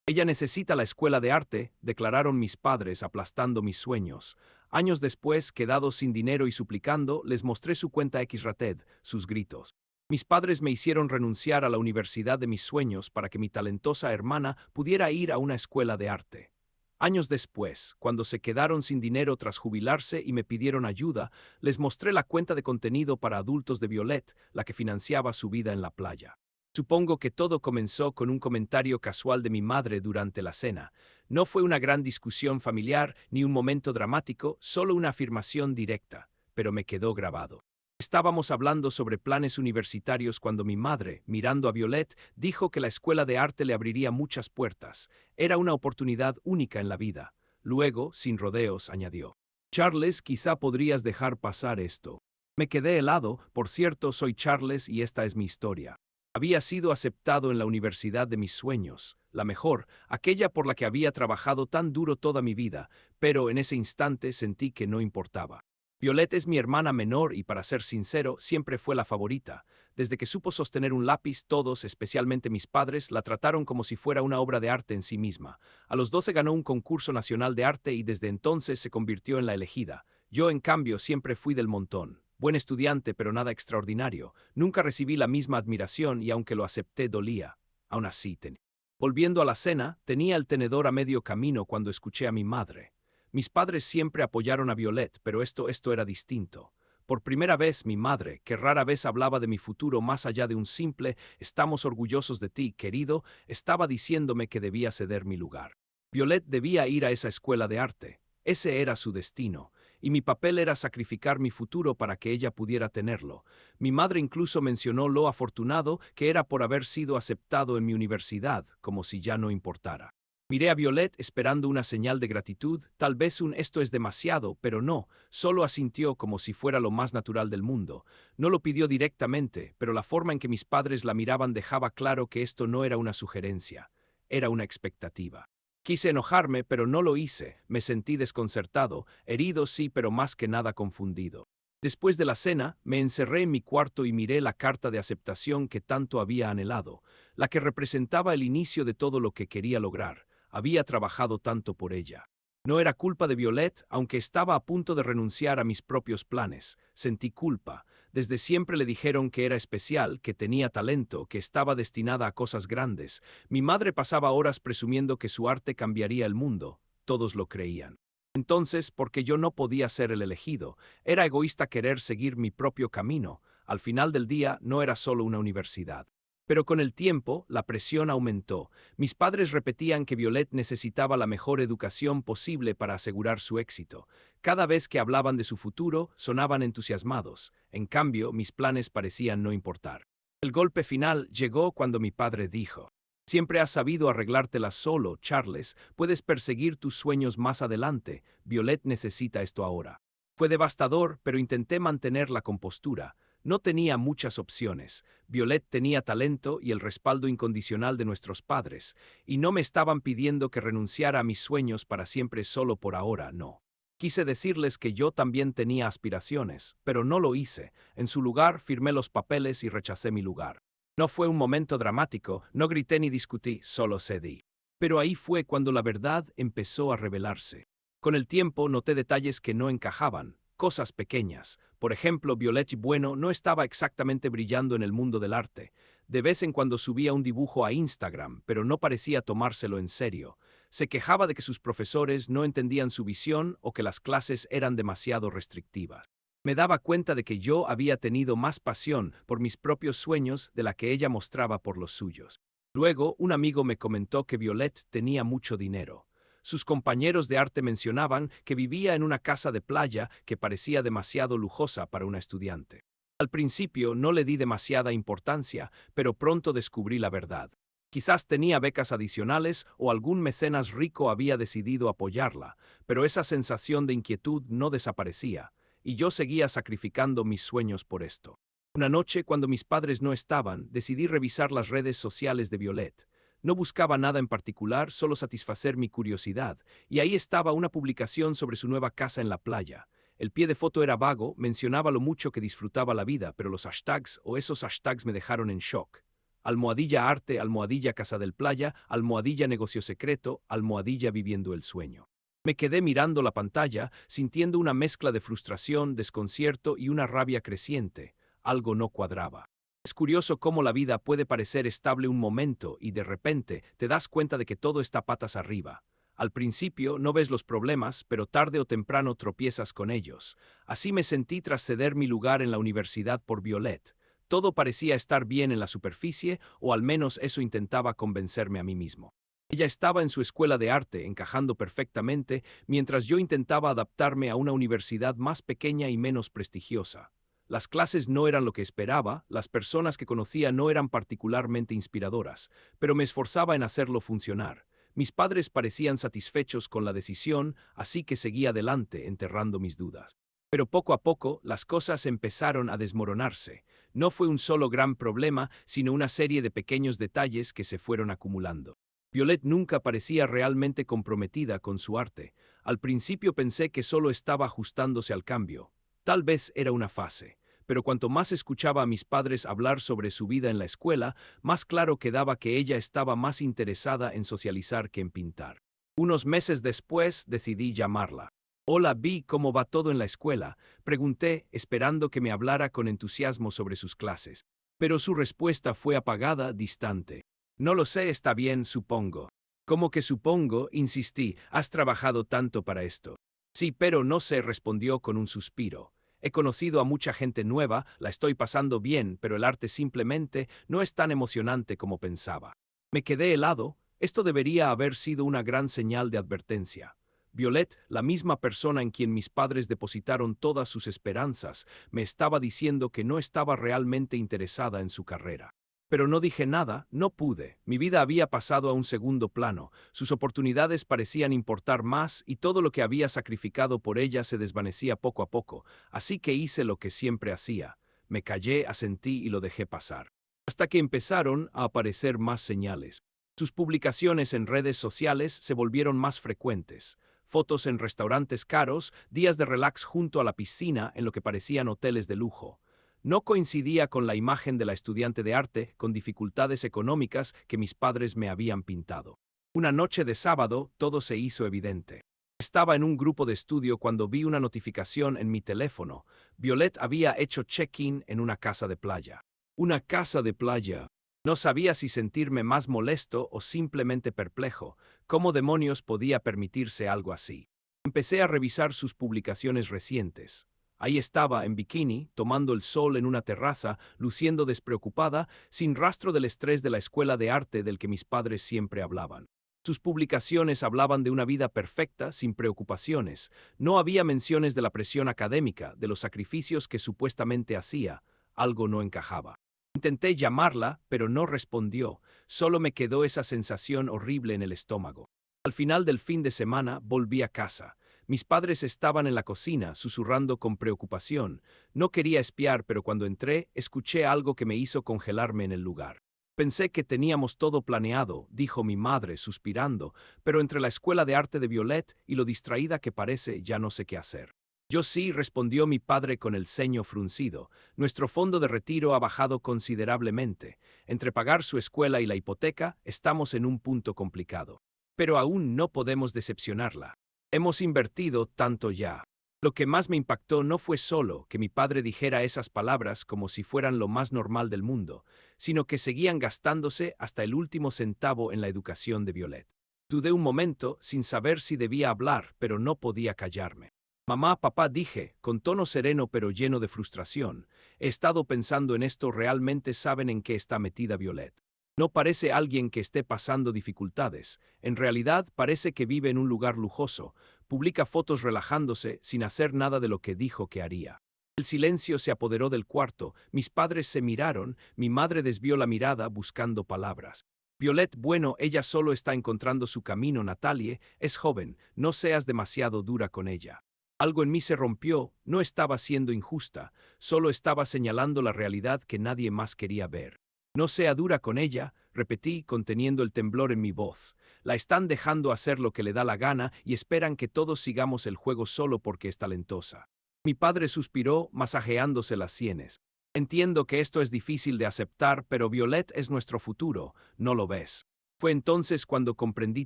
Ella necesita la escuela de arte, declararon mis padres aplastando mis sueños. Años después, quedados sin dinero y suplicando, les mostré su cuenta Xrated, sus gritos. Mis padres me hicieron renunciar a la universidad de mis sueños para que mi talentosa hermana pudiera ir a una escuela de arte. Años después, cuando se quedaron sin dinero tras jubilarse y me pidieron ayuda, les mostré la cuenta de contenido para adultos de Violet, la que financiaba su vida en la playa. Supongo que todo comenzó con un comentario casual de mi madre durante la cena. No fue una gran discusión familiar ni un momento dramático, solo una afirmación directa, pero me quedó grabado. Estábamos hablando sobre planes universitarios cuando mi madre, mirando a Violet, dijo que la escuela de arte le abriría muchas puertas. Era una oportunidad única en la vida. Luego, sin rodeos, añadió: Charles, quizá podrías dejar pasar esto. Me quedé helado. Por cierto, soy Charles y esta es mi historia. Había sido aceptado en la universidad de mis sueños, la mejor, aquella por la que había trabajado tan duro toda mi vida, pero en ese instante sentí que no importaba. Violet es mi hermana menor y, para ser sincero, siempre fue la favorita. Desde que supo sostener un lápiz, todos, especialmente mis padres, la trataron como si fuera una obra de arte en sí misma. A los 12 ganó un concurso nacional de arte y desde entonces se convirtió en la elegida. Yo, en cambio, siempre fui del montón. Buen estudiante, pero nada extraordinario. Nunca recibí la misma admiración y aunque lo acepté dolía. Aún así tenía. Volviendo a la cena, tenía el tenedor a medio camino cuando escuché a mi madre. Mis padres siempre apoyaron a Violet, pero esto era distinto. Por primera vez mi madre, que rara vez hablaba de mi futuro más allá de un simple «estamos orgullosos de ti, querido», estaba diciéndome que debía ceder mi lugar. Violet debía ir a esa escuela de arte. Ese era su destino, y mi papel era sacrificar mi futuro para que ella pudiera tenerlo. Mi madre incluso mencionó lo afortunado que era por haber sido aceptado en mi universidad, como si ya no importara. Miré a Violet esperando una señal de gratitud, tal vez un «esto es demasiado», pero no, solo asintió como si fuera lo más natural del mundo. No lo pidió directamente, pero la forma en que mis padres la miraban dejaba claro que esto no era una sugerencia, era una expectativa. Quise enojarme, pero no lo hice. Me sentí desconcertado, herido sí, pero más que nada confundido. Después de la cena, me encerré en mi cuarto y miré la carta de aceptación que tanto había anhelado, la que representaba el inicio de todo lo que quería lograr. Había trabajado tanto por ella. No era culpa de Violet, aunque estaba a punto de renunciar a mis propios planes. Sentí culpa. Desde siempre le dijeron que era especial, que tenía talento, que estaba destinada a cosas grandes. Mi madre pasaba horas presumiendo que su arte cambiaría el mundo. Todos lo creían. Entonces, porque yo no podía ser el elegido, era egoísta querer seguir mi propio camino. Al final del día, no era solo una universidad. Pero con el tiempo, la presión aumentó. Mis padres repetían que Violet necesitaba la mejor educación posible para asegurar su éxito. Cada vez que hablaban de su futuro, sonaban entusiasmados. En cambio, mis planes parecían no importar. El golpe final llegó cuando mi padre dijo: Siempre has sabido arreglártelas solo, Charles. Puedes perseguir tus sueños más adelante. Violet necesita esto ahora. Fue devastador, pero intenté mantener la compostura. No tenía muchas opciones. Violet tenía talento y el respaldo incondicional de nuestros padres, y no me estaban pidiendo que renunciara a mis sueños para siempre solo por ahora, no. Quise decirles que yo también tenía aspiraciones, pero no lo hice. En su lugar, firmé los papeles y rechacé mi lugar. No fue un momento dramático, no grité ni discutí, solo cedí. Pero ahí fue cuando la verdad empezó a revelarse. Con el tiempo noté detalles que no encajaban. Cosas pequeñas. Por ejemplo, Violet Bueno no estaba exactamente brillando en el mundo del arte. De vez en cuando subía un dibujo a Instagram, pero no parecía tomárselo en serio. Se quejaba de que sus profesores no entendían su visión o que las clases eran demasiado restrictivas. Me daba cuenta de que yo había tenido más pasión por mis propios sueños de la que ella mostraba por los suyos. Luego, un amigo me comentó que Violet tenía mucho dinero. Sus compañeros de arte mencionaban que vivía en una casa de playa que parecía demasiado lujosa para una estudiante. Al principio no le di demasiada importancia, pero pronto descubrí la verdad. Quizás tenía becas adicionales o algún mecenas rico había decidido apoyarla, pero esa sensación de inquietud no desaparecía, y yo seguía sacrificando mis sueños por esto. Una noche, cuando mis padres no estaban, decidí revisar las redes sociales de Violet. No buscaba nada en particular, solo satisfacer mi curiosidad, y ahí estaba una publicación sobre su nueva casa en la playa. El pie de foto era vago, mencionaba lo mucho que disfrutaba la vida, pero los hashtags o esos hashtags me dejaron en shock. Almohadilla arte, almohadilla casa del playa, almohadilla negocio secreto, almohadilla viviendo el sueño. Me quedé mirando la pantalla, sintiendo una mezcla de frustración, desconcierto y una rabia creciente. Algo no cuadraba. Es curioso cómo la vida puede parecer estable un momento y de repente te das cuenta de que todo está patas arriba. Al principio no ves los problemas, pero tarde o temprano tropiezas con ellos. Así me sentí tras ceder mi lugar en la universidad por Violet. Todo parecía estar bien en la superficie, o al menos eso intentaba convencerme a mí mismo. Ella estaba en su escuela de arte, encajando perfectamente, mientras yo intentaba adaptarme a una universidad más pequeña y menos prestigiosa. Las clases no eran lo que esperaba, las personas que conocía no eran particularmente inspiradoras, pero me esforzaba en hacerlo funcionar. Mis padres parecían satisfechos con la decisión, así que seguí adelante, enterrando mis dudas. Pero poco a poco, las cosas empezaron a desmoronarse. No fue un solo gran problema, sino una serie de pequeños detalles que se fueron acumulando. Violet nunca parecía realmente comprometida con su arte. Al principio pensé que solo estaba ajustándose al cambio. Tal vez era una fase. Pero cuanto más escuchaba a mis padres hablar sobre su vida en la escuela, más claro quedaba que ella estaba más interesada en socializar que en pintar. Unos meses después decidí llamarla. Hola, Vi, ¿cómo va todo en la escuela? Pregunté, esperando que me hablara con entusiasmo sobre sus clases. Pero su respuesta fue apagada, distante. No lo sé, está bien, supongo. ¿Cómo que supongo? Insistí, ¿has trabajado tanto para esto? Sí, pero no sé, respondió con un suspiro. He conocido a mucha gente nueva, la estoy pasando bien, pero el arte simplemente no es tan emocionante como pensaba. Me quedé helado, esto debería haber sido una gran señal de advertencia. Violet, la misma persona en quien mis padres depositaron todas sus esperanzas, me estaba diciendo que no estaba realmente interesada en su carrera. Pero no dije nada, no pude. Mi vida había pasado a un segundo plano, sus oportunidades parecían importar más y todo lo que había sacrificado por ella se desvanecía poco a poco, así que hice lo que siempre hacía. Me callé, asentí y lo dejé pasar. Hasta que empezaron a aparecer más señales. Sus publicaciones en redes sociales se volvieron más frecuentes. Fotos en restaurantes caros, días de relax junto a la piscina en lo que parecían hoteles de lujo. No coincidía con la imagen de la estudiante de arte con dificultades económicas que mis padres me habían pintado. Una noche de sábado, todo se hizo evidente. Estaba en un grupo de estudio cuando vi una notificación en mi teléfono. Violet había hecho check-in en una casa de playa. Una casa de playa. No sabía si sentirme más molesto o simplemente perplejo. ¿Cómo demonios podía permitirse algo así? Empecé a revisar sus publicaciones recientes. Ahí estaba, en bikini, tomando el sol en una terraza, luciendo despreocupada, sin rastro del estrés de la escuela de arte del que mis padres siempre hablaban. Sus publicaciones hablaban de una vida perfecta, sin preocupaciones. No había menciones de la presión académica, de los sacrificios que supuestamente hacía. Algo no encajaba. Intenté llamarla, pero no respondió. Solo me quedó esa sensación horrible en el estómago. Al final del fin de semana volví a casa. Mis padres estaban en la cocina, susurrando con preocupación. No quería espiar, pero cuando entré, escuché algo que me hizo congelarme en el lugar. Pensé que teníamos todo planeado, dijo mi madre, suspirando, pero entre la escuela de arte de Violet y lo distraída que parece, ya no sé qué hacer. Yo sí, respondió mi padre con el ceño fruncido. Nuestro fondo de retiro ha bajado considerablemente. Entre pagar su escuela y la hipoteca, estamos en un punto complicado. Pero aún no podemos decepcionarla. Hemos invertido tanto ya. Lo que más me impactó no fue solo que mi padre dijera esas palabras como si fueran lo más normal del mundo, sino que seguían gastándose hasta el último centavo en la educación de Violet. Dudé un momento, sin saber si debía hablar, pero no podía callarme. Mamá, papá, dije, con tono sereno pero lleno de frustración. He estado pensando en esto, ¿realmente saben en qué está metida Violet? No parece alguien que esté pasando dificultades. En realidad parece que vive en un lugar lujoso. Publica fotos relajándose sin hacer nada de lo que dijo que haría. El silencio se apoderó del cuarto. Mis padres se miraron. Mi madre desvió la mirada buscando palabras. Violet, bueno, ella solo está encontrando su camino, Natalie. Es joven. No seas demasiado dura con ella. Algo en mí se rompió. No estaba siendo injusta. Solo estaba señalando la realidad que nadie más quería ver. No sea dura con ella, repetí, conteniendo el temblor en mi voz. La están dejando hacer lo que le da la gana y esperan que todos sigamos el juego solo porque es talentosa. Mi padre suspiró, masajeándose las sienes. Entiendo que esto es difícil de aceptar, pero Violet es nuestro futuro, ¿no lo ves? Fue entonces cuando comprendí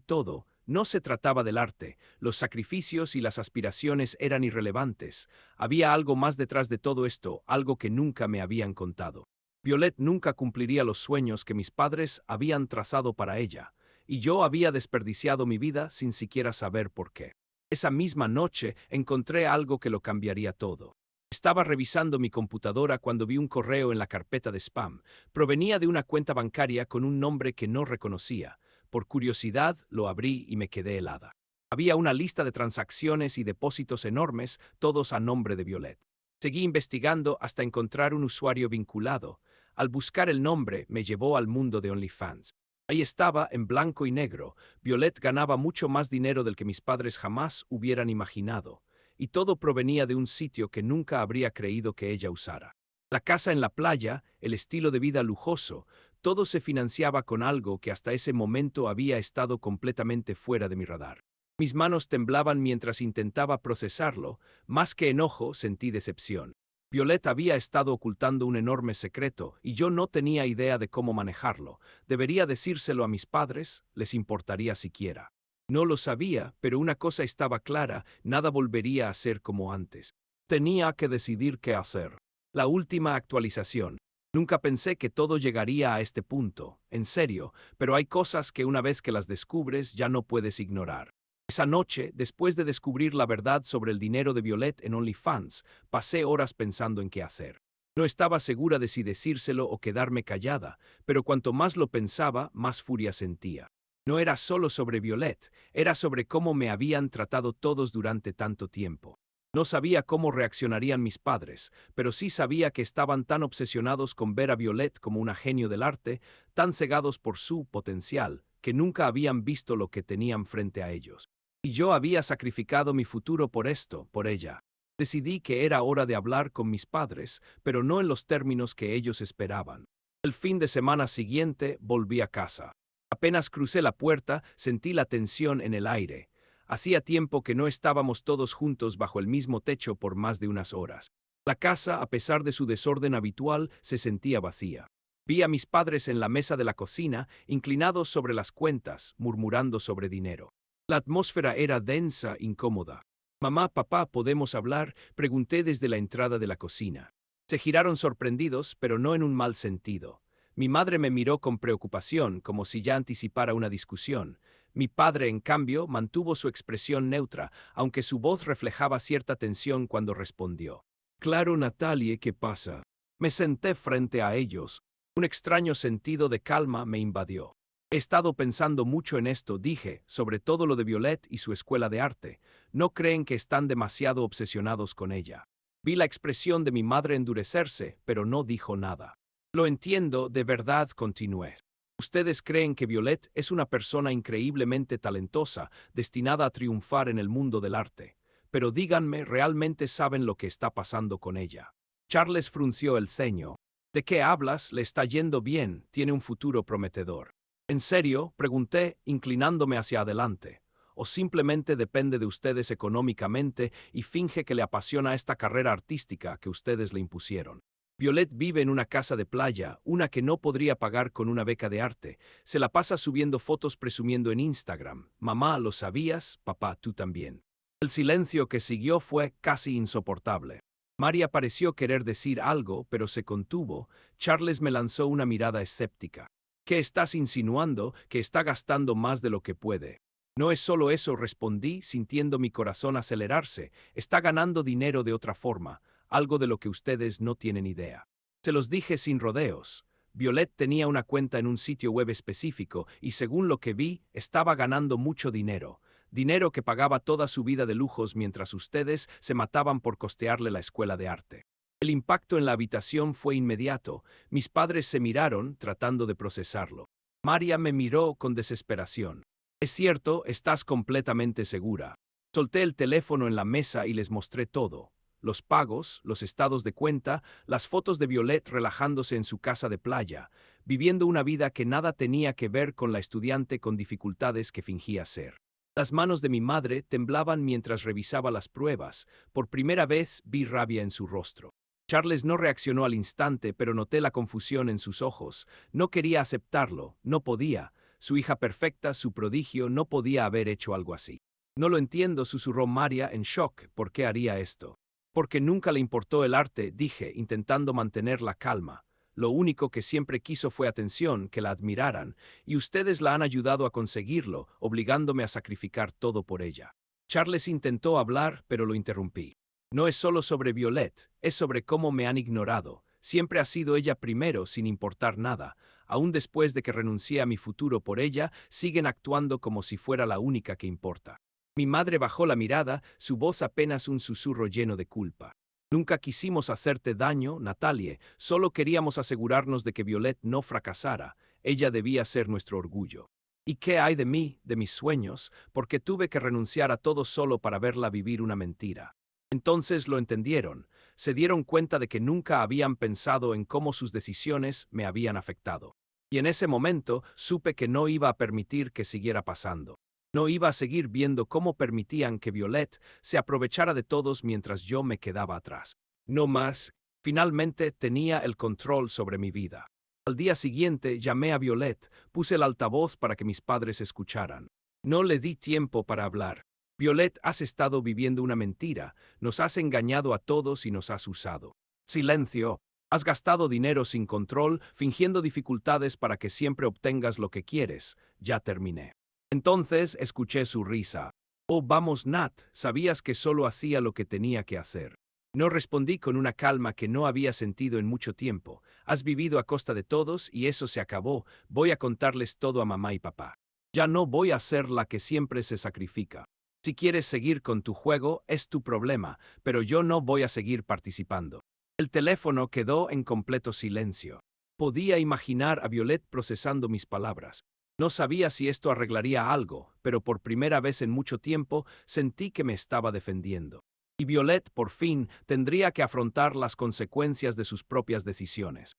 todo. No se trataba del arte, los sacrificios y las aspiraciones eran irrelevantes. Había algo más detrás de todo esto, algo que nunca me habían contado. Violet nunca cumpliría los sueños que mis padres habían trazado para ella, y yo había desperdiciado mi vida sin siquiera saber por qué. Esa misma noche encontré algo que lo cambiaría todo. Estaba revisando mi computadora cuando vi un correo en la carpeta de spam. Provenía de una cuenta bancaria con un nombre que no reconocía. Por curiosidad, lo abrí y me quedé helada. Había una lista de transacciones y depósitos enormes, todos a nombre de Violet. Seguí investigando hasta encontrar un usuario vinculado. Al buscar el nombre, me llevó al mundo de OnlyFans. Ahí estaba, en blanco y negro. Violet ganaba mucho más dinero del que mis padres jamás hubieran imaginado. Y todo provenía de un sitio que nunca habría creído que ella usara. La casa en la playa, el estilo de vida lujoso, todo se financiaba con algo que hasta ese momento había estado completamente fuera de mi radar. Mis manos temblaban mientras intentaba procesarlo. Más que enojo, sentí decepción. Violet había estado ocultando un enorme secreto y yo no tenía idea de cómo manejarlo. ¿Debería decírselo a mis padres? ¿Les importaría siquiera? No lo sabía, pero una cosa estaba clara, nada volvería a ser como antes. Tenía que decidir qué hacer. La última actualización. Nunca pensé que todo llegaría a este punto, en serio, pero hay cosas que una vez que las descubres ya no puedes ignorar. Esa noche, después de descubrir la verdad sobre el dinero de Violet en OnlyFans, pasé horas pensando en qué hacer. No estaba segura de si decírselo o quedarme callada, pero cuanto más lo pensaba, más furia sentía. No era solo sobre Violet, era sobre cómo me habían tratado todos durante tanto tiempo. No sabía cómo reaccionarían mis padres, pero sí sabía que estaban tan obsesionados con ver a Violet como una genio del arte, tan cegados por su potencial, que nunca habían visto lo que tenían frente a ellos. Y yo había sacrificado mi futuro por esto, por ella. Decidí que era hora de hablar con mis padres, pero no en los términos que ellos esperaban. El fin de semana siguiente volví a casa. Apenas crucé la puerta, sentí la tensión en el aire. Hacía tiempo que no estábamos todos juntos bajo el mismo techo por más de unas horas. La casa, a pesar de su desorden habitual, se sentía vacía. Vi a mis padres en la mesa de la cocina, inclinados sobre las cuentas, murmurando sobre dinero. La atmósfera era densa, incómoda. Mamá, papá, ¿podemos hablar?, pregunté desde la entrada de la cocina. Se giraron sorprendidos, pero no en un mal sentido. Mi madre me miró con preocupación, como si ya anticipara una discusión. Mi padre, en cambio, mantuvo su expresión neutra, aunque su voz reflejaba cierta tensión cuando respondió. Claro, Natalie, ¿qué pasa? Me senté frente a ellos. Un extraño sentido de calma me invadió. He estado pensando mucho en esto, dije, sobre todo lo de Violet y su escuela de arte. ¿No creen que están demasiado obsesionados con ella? Vi la expresión de mi madre endurecerse, pero no dijo nada. Lo entiendo, de verdad, continué. Ustedes creen que Violet es una persona increíblemente talentosa, destinada a triunfar en el mundo del arte. Pero díganme, ¿realmente saben lo que está pasando con ella? Charles frunció el ceño. ¿De qué hablas? Le está yendo bien, tiene un futuro prometedor. ¿En serio?, pregunté, inclinándome hacia adelante. ¿O simplemente depende de ustedes económicamente y finge que le apasiona esta carrera artística que ustedes le impusieron? Violet vive en una casa de playa, una que no podría pagar con una beca de arte. Se la pasa subiendo fotos presumiendo en Instagram. Mamá, ¿lo sabías? Papá, tú también. El silencio que siguió fue casi insoportable. María pareció querer decir algo, pero se contuvo. Charles me lanzó una mirada escéptica. ¿Qué estás insinuando? Que está gastando más de lo que puede. No es solo eso, respondí, sintiendo mi corazón acelerarse. Está ganando dinero de otra forma, algo de lo que ustedes no tienen idea. Se los dije sin rodeos. Violet tenía una cuenta en un sitio web específico y según lo que vi, estaba ganando mucho dinero. Dinero que pagaba toda su vida de lujos mientras ustedes se mataban por costearle la escuela de arte. El impacto en la habitación fue inmediato. Mis padres se miraron, tratando de procesarlo. María me miró con desesperación. Es cierto, estás completamente segura. Solté el teléfono en la mesa y les mostré todo. Los pagos, los estados de cuenta, las fotos de Violet relajándose en su casa de playa, viviendo una vida que nada tenía que ver con la estudiante con dificultades que fingía ser. Las manos de mi madre temblaban mientras revisaba las pruebas. Por primera vez vi rabia en su rostro. Charles no reaccionó al instante, pero noté la confusión en sus ojos. No quería aceptarlo, no podía. Su hija perfecta, su prodigio, no podía haber hecho algo así. No lo entiendo, susurró María en shock. ¿Por qué haría esto? Porque nunca le importó el arte, dije, intentando mantener la calma. Lo único que siempre quiso fue atención, que la admiraran, y ustedes la han ayudado a conseguirlo, obligándome a sacrificar todo por ella. Charles intentó hablar, pero lo interrumpí. No es solo sobre Violet, es sobre cómo me han ignorado. Siempre ha sido ella primero, sin importar nada. Aún después de que renuncié a mi futuro por ella, siguen actuando como si fuera la única que importa. Mi madre bajó la mirada, su voz apenas un susurro lleno de culpa. Nunca quisimos hacerte daño, Natalie, solo queríamos asegurarnos de que Violet no fracasara. Ella debía ser nuestro orgullo. ¿Y qué hay de mí, de mis sueños? Porque tuve que renunciar a todo solo para verla vivir una mentira. Entonces lo entendieron, se dieron cuenta de que nunca habían pensado en cómo sus decisiones me habían afectado. Y en ese momento supe que no iba a permitir que siguiera pasando. No iba a seguir viendo cómo permitían que Violet se aprovechara de todos mientras yo me quedaba atrás. No más. Finalmente tenía el control sobre mi vida. Al día siguiente llamé a Violet, puse el altavoz para que mis padres escucharan. No le di tiempo para hablar. Violet, has estado viviendo una mentira, nos has engañado a todos y nos has usado. Silencio. Has gastado dinero sin control, fingiendo dificultades para que siempre obtengas lo que quieres. Ya terminé. Entonces escuché su risa. Oh, vamos, Nat, sabías que solo hacía lo que tenía que hacer. No respondí con una calma que no había sentido en mucho tiempo. Has vivido a costa de todos y eso se acabó. Voy a contarles todo a mamá y papá. Ya no voy a ser la que siempre se sacrifica. Si quieres seguir con tu juego, es tu problema, pero yo no voy a seguir participando. El teléfono quedó en completo silencio. Podía imaginar a Violet procesando mis palabras. No sabía si esto arreglaría algo, pero por primera vez en mucho tiempo sentí que me estaba defendiendo. Y Violet, por fin, tendría que afrontar las consecuencias de sus propias decisiones.